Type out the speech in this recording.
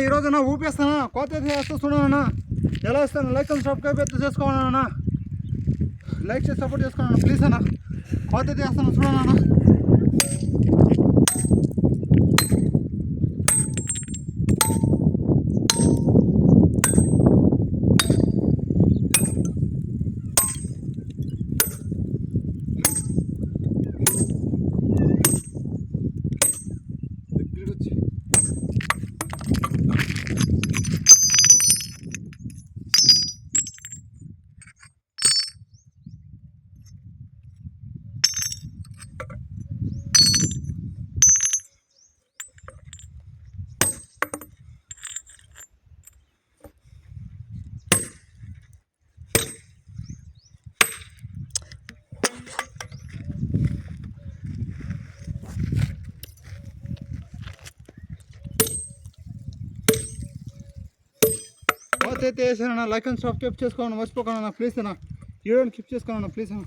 ఈరోజు ఊపేస్తానా కోత వేస్తా చూడనా ఎలా ఇస్తాను. లైక్ అండ్ సబ్స్క్రైబ్ అయితే చేసుకోవాలన్నా, లైక్ చేసి సపోర్ట్ చేసుకోవాలన్నా ప్లీజ్ అన్న. కోత వేస్తాను చూడనా. కోత అయితే వేసానన్నా. లైక్ అండ్ సబ్స్క్రైబ్ చేసుకోవాలన్నా మర్చిపోకుండా ప్లీజ్ అన్న. వీడియోని కీప్ చేసుకోవాలన్నా ప్లీజ్ అన్న.